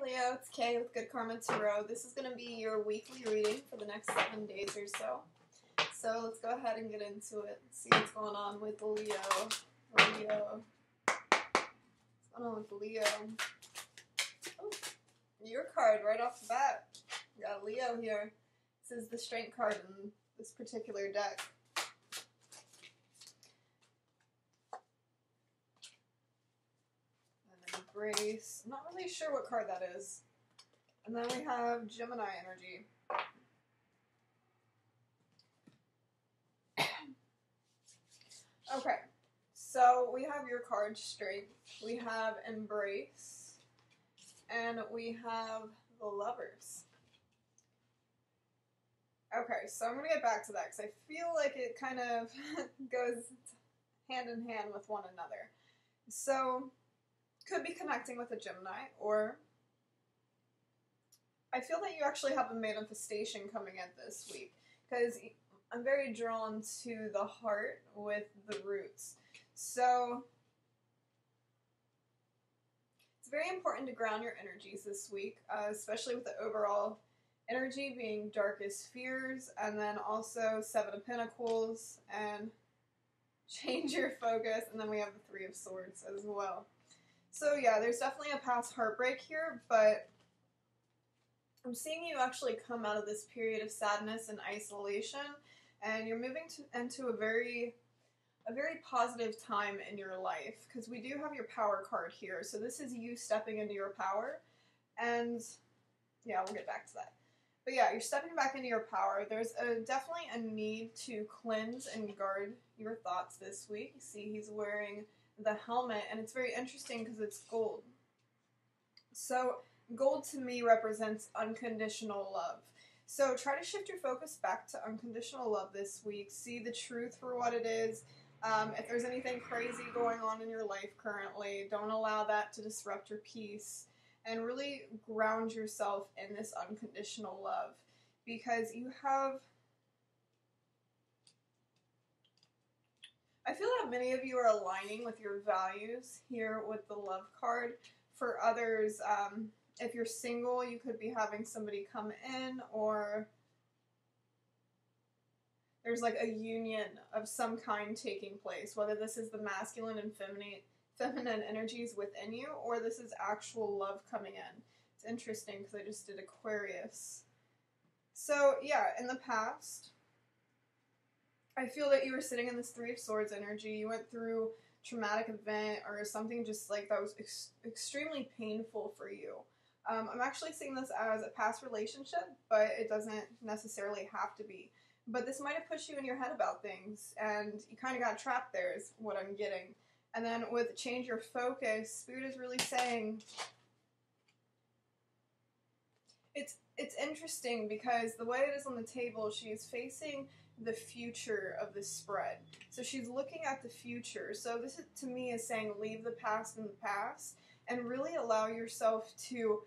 Leo, it's Kay with Good Karma Tarot. This is going to be your weekly reading for the next 7 days or so. So let's go ahead and get into it. See what's going on with Leo. What's going on with Leo? Oh, your card right off the bat. We got Leo here. This is the strength card in this particular deck. Embrace. I'm not really sure what card that is. And then we have Gemini energy. Okay, so we have your card Strength, we have Embrace, and we have the Lovers. Okay, so I'm going to get back to that because I feel like it kind of goes hand in hand with one another. So, could be connecting with a Gemini, or I feel that you actually have a manifestation coming in this week, because I'm very drawn to the heart with the roots. So it's very important to ground your energies this week, especially with the overall energy being darkest fears, and then also Seven of Pentacles, and change your focus, and then we have the Three of Swords as well. So yeah, there's definitely a past heartbreak here, but I'm seeing you actually come out of this period of sadness and isolation, and you're moving into a very positive time in your life, because we do have your Power card here. So this is you stepping into your power, and yeah, we'll get back to that. But yeah, you're stepping back into your power. There's definitely a need to cleanse and guard your thoughts this week. You see he's wearing the helmet, and it's very interesting because it's gold. So gold to me represents unconditional love. So try to shift your focus back to unconditional love this week. See the truth for what it is. If there's anything crazy going on in your life currently, don't allow that to disrupt your peace. And really ground yourself in this unconditional love. Because you have... I feel that many of you are aligning with your values here with the love card. For others, if you're single, you could be having somebody come in, or there's like a union of some kind taking place, whether this is the masculine and feminine energies within you, or this is actual love coming in. It's interesting because I just did Aquarius. So yeah, in the past, I feel that you were sitting in this Three of Swords energy. You went through a traumatic event or something just like that was extremely painful for you. I'm actually seeing this as a past relationship, but it doesn't necessarily have to be. But this might have pushed you in your head about things, and you kind of got trapped there is what I'm getting. And then with change your focus, Spirit is really saying, it's interesting because the way it is on the table, she is facing the future of the spread. So she's looking at the future. So this is, to me, is saying leave the past in the past and really allow yourself to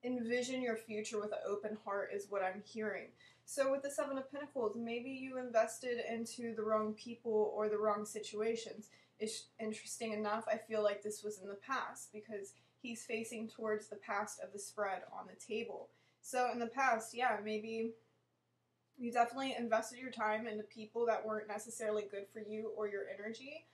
envision your future with an open heart is what I'm hearing. So with the Seven of Pentacles, maybe you invested into the wrong people or the wrong situations. It's interesting enough, I feel like this was in the past because he's facing towards the past of the spread on the table. So in the past, yeah, maybe you definitely invested your time into people that weren't necessarily good for you or your energy.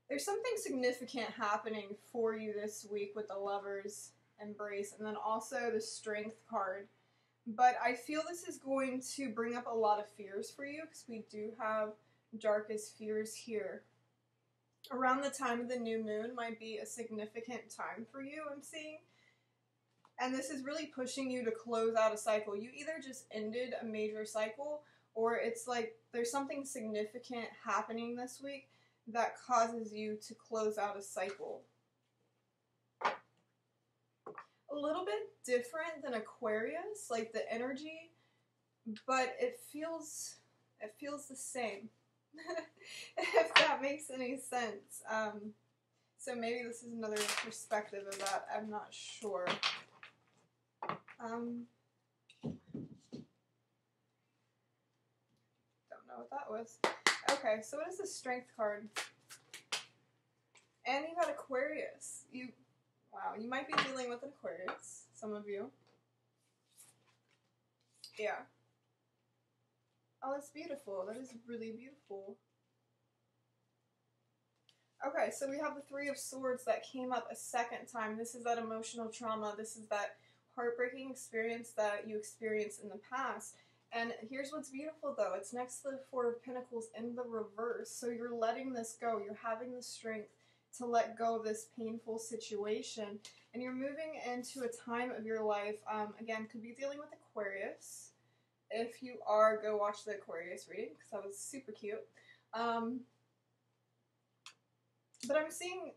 There's something significant happening for you this week with the Lovers, Embrace, and then also the Strength card. But I feel this is going to bring up a lot of fears for you because we do have darkest fears here. Around the time of the new moon might be a significant time for you, I'm seeing. And this is really pushing you to close out a cycle. You either just ended a major cycle, or it's like there's something significant happening this week that causes you to close out a cycle. A little bit different than Aquarius, like the energy, but it feels the same. If that makes any sense. So maybe this is another perspective of that. I'm not sure. Don't know what that was. Okay, so what is the Strength card? And you got Aquarius. Wow, you might be dealing with an Aquarius, some of you. Yeah. Oh, that's beautiful. That is really beautiful. Okay, so we have the Three of Swords that came up a second time. This is that emotional trauma. This is that heartbreaking experience that you experienced in the past. And here's what's beautiful, though. It's next to the Four of Pentacles in the reverse. So you're letting this go. You're having the strength to let go of this painful situation. And you're moving into a time of your life, again, could be dealing with Aquarius. If you are, go watch the Aquarius reading, because that was super cute. But I'm seeing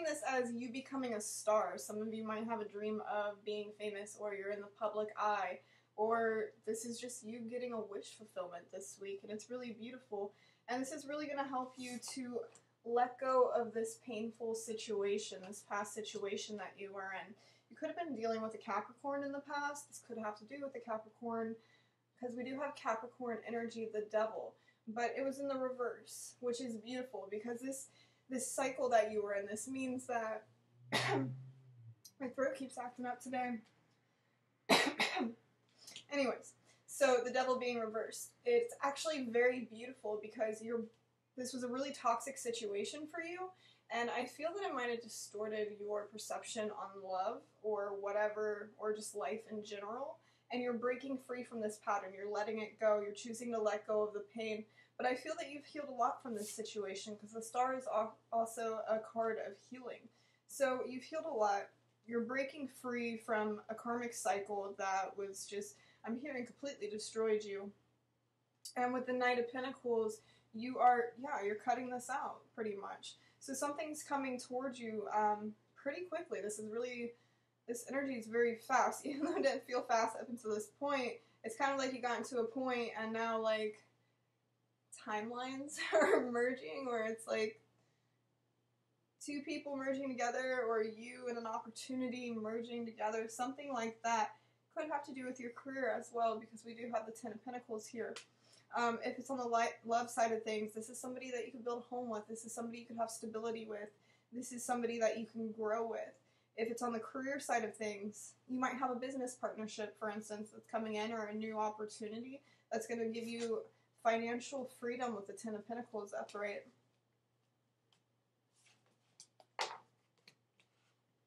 this as you becoming a star. Some of you might have a dream of being famous, or you're in the public eye, or this is just you getting a wish fulfillment this week, and it's really beautiful. And this is really going to help you to let go of this painful situation, this past situation that you were in. You could have been dealing with a Capricorn in the past. This could have to do with the Capricorn, because we do have Capricorn energy, the devil, but it was in the reverse, which is beautiful, because this cycle that you were in, this means that my throat keeps acting up today. Anyways, so the devil being reversed, it's actually very beautiful, because this was a really toxic situation for you, and I feel that it might have distorted your perception on love or whatever, or just life in general, and you're breaking free from this pattern. You're letting it go. You're choosing to let go of the pain. But I feel that you've healed a lot from this situation, because the Star is also a card of healing. So you've healed a lot. You're breaking free from a karmic cycle that was just, I'm hearing, completely destroyed you. And with the Knight of Pentacles, you're cutting this out, pretty much. So something's coming towards you pretty quickly. This energy is very fast. Even though it didn't feel fast up until this point, it's kind of like you got into a point, and now, like, timelines are merging, where it's like two people merging together, or you and an opportunity merging together, something like that. Could have to do with your career as well, because we do have the Ten of Pentacles here. If it's on the love side of things, this is somebody that you can build a home with. This is somebody you can have stability with. This is somebody that you can grow with. If it's on the career side of things, you might have a business partnership, for instance, that's coming in, or a new opportunity that's going to give you financial freedom with the Ten of Pentacles upright.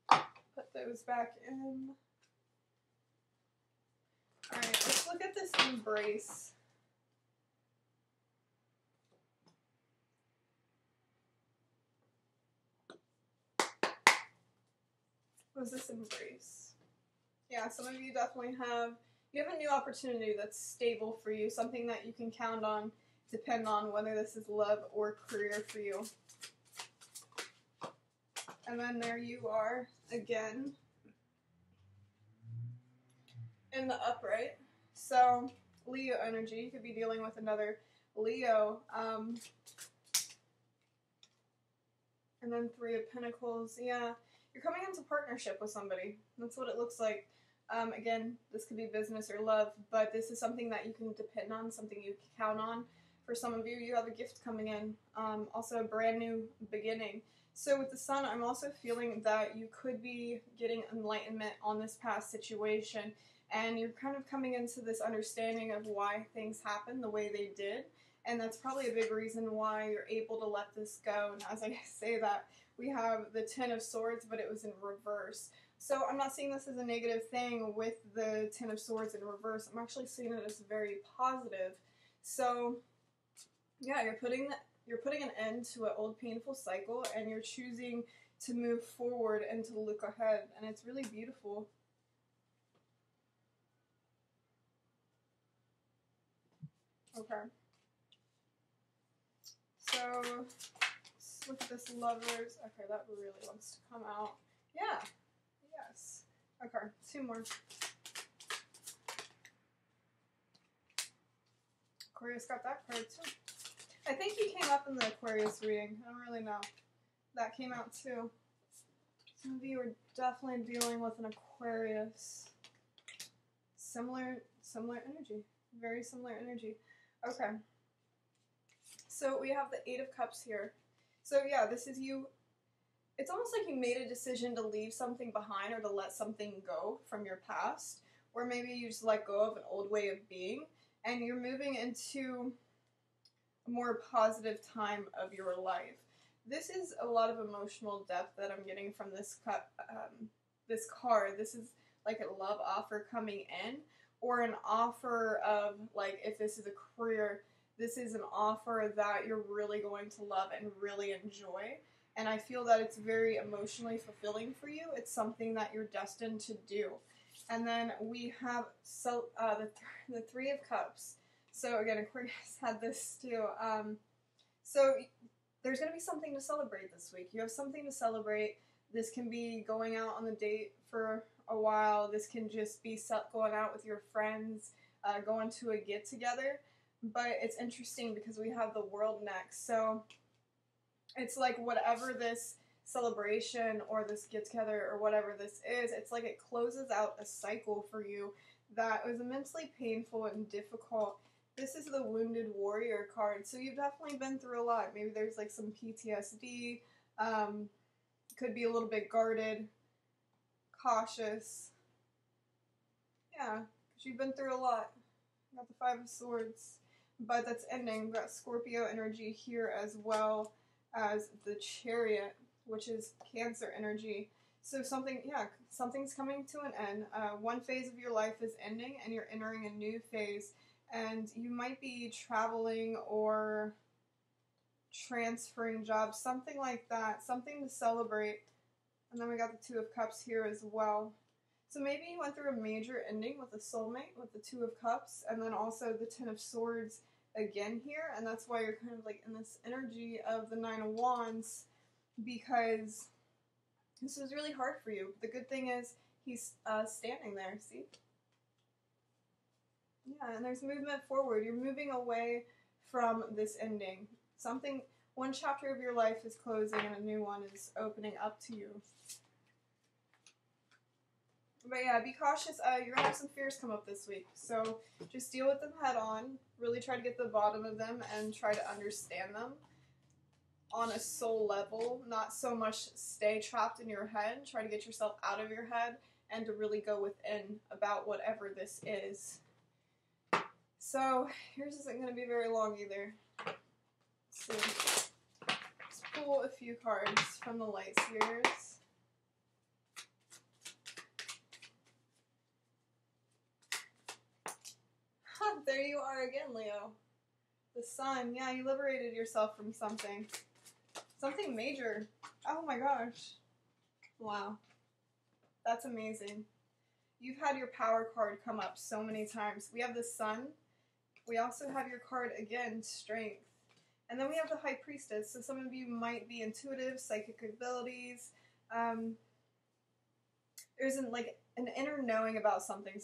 Put those back in. Alright, let's look at this embrace. What is this embrace? Yeah, some of you definitely have a new opportunity that's stable for you, something that you can count on, depend on whether this is love or career for you. And then there you are again in the upright. So Leo energy, you could be dealing with another Leo. And then Three of Pentacles. Yeah, you're coming into partnership with somebody. That's what it looks like. Again, this could be business or love, but this is something that you can depend on, something you can count on. For some of you, you have a gift coming in. Also a brand new beginning. So with the Sun, I'm also feeling that you could be getting enlightenment on this past situation, and you're kind of coming into this understanding of why things happen the way they did. And that's probably a big reason why you're able to let this go. And as I say that, we have the Ten of Swords, but it was in reverse. So I'm not seeing this as a negative thing with the Ten of Swords in reverse. I'm actually seeing it as very positive. So yeah, you're putting an end to an old painful cycle, and you're choosing to move forward and to look ahead. And it's really beautiful. Okay. So let's look at this Lovers. Okay, that really wants to come out. Yeah. Yes. Okay, two more. Aquarius got that card too. I think he came up in the Aquarius reading. I don't really know. That came out too. Some of you are definitely dealing with an Aquarius. Similar energy. Very similar energy. Okay. So we have the Eight of Cups here. So yeah, this is you. It's almost like you made a decision to leave something behind or to let something go from your past, or maybe you just let go of an old way of being, and you're moving into a more positive time of your life. This is a lot of emotional depth that I'm getting from this this card. This is like a love offer coming in, or an offer of, like, if this is a career, this is an offer that you're really going to love and really enjoy. And I feel that it's very emotionally fulfilling for you. It's something that you're destined to do. And then we have the Three of Cups. So again, Aquarius had this too. So there's going to be something to celebrate this week. You have something to celebrate. This can be going out on a date for a while. This can just be going out with your friends, going to a get-together. But it's interesting because we have the World next. So it's like whatever this celebration or this get-together or whatever this is, it's like it closes out a cycle for you that was immensely painful and difficult. This is the Wounded Warrior card, so you've definitely been through a lot. Maybe there's like some PTSD, could be a little bit guarded, cautious. Yeah, because you've been through a lot. Got the Five of Swords, but that's ending. We've got Scorpio energy here as well as the Chariot, which is Cancer energy. So something's coming to an end. One phase of your life is ending and you're entering a new phase. And you might be traveling or transferring jobs, something like that, something to celebrate. And then we got the Two of Cups here as well. So maybe you went through a major ending with a soulmate, with the Two of Cups, and then also the Ten of Swords again here. And that's why you're kind of like in this energy of the Nine of Wands, because this was really hard for you. The good thing is he's standing there, see? Yeah, and there's movement forward. You're moving away from this ending. One chapter of your life is closing and a new one is opening up to you. But yeah, be cautious. You're going to have some fears come up this week. So just deal with them head on. Really try to get to the bottom of them and try to understand them on a soul level. Not so much stay trapped in your head. Try to get yourself out of your head and to really go within about whatever this is. So yours isn't going to be very long either. So let's pull a few cards from the light spheres. There you are again, Leo. The Sun. Yeah, you liberated yourself from something. Something major. Oh my gosh. Wow. That's amazing. You've had your Power card come up so many times. We have the Sun. We also have your card again, Strength. And then we have the High Priestess. So some of you might be intuitive, psychic abilities. There's an inner knowing about something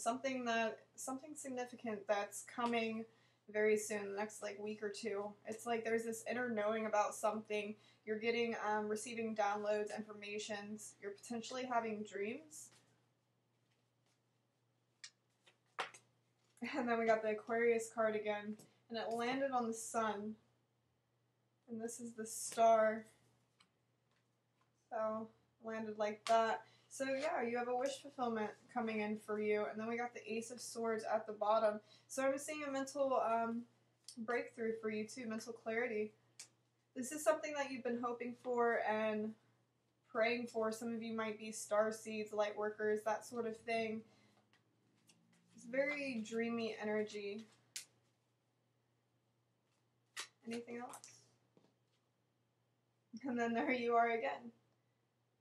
significant that's coming very soon, the next week or two. It's like there's this inner knowing about something. You're getting, receiving downloads, informations. You're potentially having dreams. And then we got the Aquarius card again, and it landed on the Sun. And this is the Star. So, landed like that. So yeah, you have a wish fulfillment coming in for you. And then we got the Ace of Swords at the bottom. So I'm seeing a mental breakthrough for you too, mental clarity. This is something that you've been hoping for and praying for. Some of you might be star seeds, light workers, that sort of thing. It's very dreamy energy. Anything else? And then there you are again.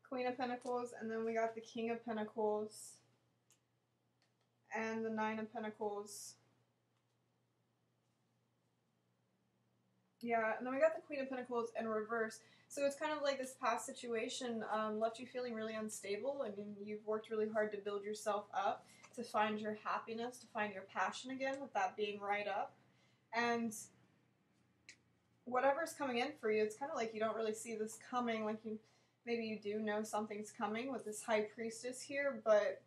Queen of Pentacles, and then we got the King of Pentacles and the Nine of Pentacles. Yeah, and then we got the Queen of Pentacles in reverse. So it's kind of like this past situation left you feeling really unstable, and you've worked really hard to build yourself up, to find your happiness, to find your passion again, with that being right up. And whatever's coming in for you, it's kind of like you don't really see this coming, like maybe you do know something's coming with this High Priestess here, but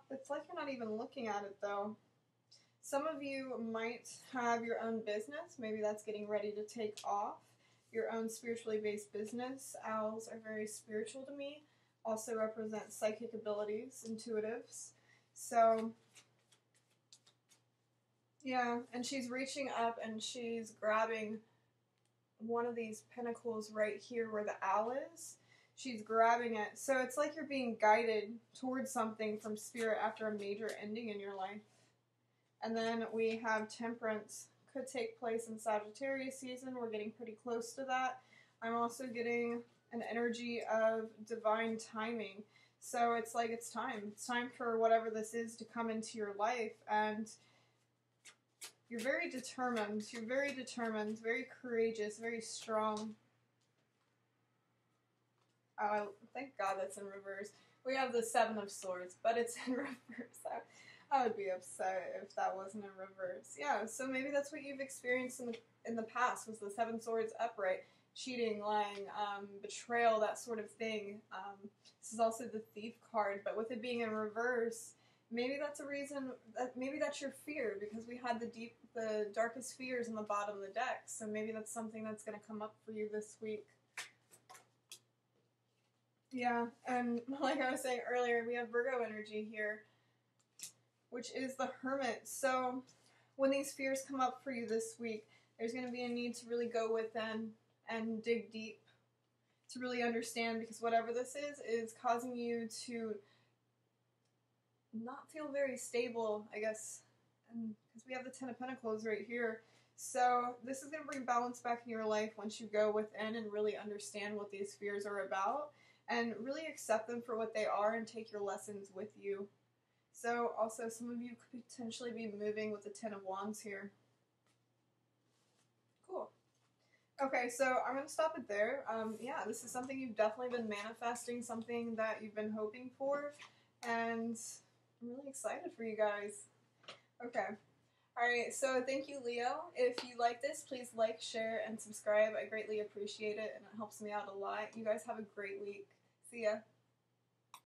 it's like you're not even looking at it though. Some of you might have your own business. Maybe that's getting ready to take off. Your own spiritually based business. Owls are very spiritual to me. Also represent psychic abilities, intuitives. So, yeah, and she's reaching up and she's grabbing one of these pinnacles right here where the owl is. She's grabbing it. So it's like you're being guided towards something from spirit after a major ending in your life. And then we have Temperance. Could take place in Sagittarius season. We're getting pretty close to that. I'm also getting an energy of divine timing. So it's like it's time. It's time for whatever this is to come into your life. And you're very determined. You're very determined, very courageous, very strong. Thank God that's in reverse. We have the Seven of Swords, but it's in reverse. I would be upset if that wasn't in reverse. Yeah, so maybe that's what you've experienced in the past, was the Seven Swords upright. Cheating, lying, betrayal, that sort of thing. This is also the Thief card, but with it being in reverse, maybe that's a reason, maybe that's your fear, because we had the darkest fears in the bottom of the deck, so maybe that's something that's going to come up for you this week. Yeah, and like I was saying earlier, we have Virgo energy here, which is the Hermit. So when these fears come up for you this week, there's going to be a need to really go within and dig deep to really understand, because whatever this is causing you to not feel very stable, I guess, and because we have the Ten of Pentacles right here. So this is going to bring balance back in your life once you go within and really understand what these fears are about and really accept them for what they are and take your lessons with you. So also some of you could potentially be moving with the Ten of Wands here. Cool. Okay, so I'm going to stop it there. Yeah, this is something you've definitely been manifesting, something that you've been hoping for, and I'm really excited for you guys. Okay. Alright, so thank you, Leo. If you like this, please like, share, and subscribe. I greatly appreciate it, and it helps me out a lot. You guys have a great week. See ya.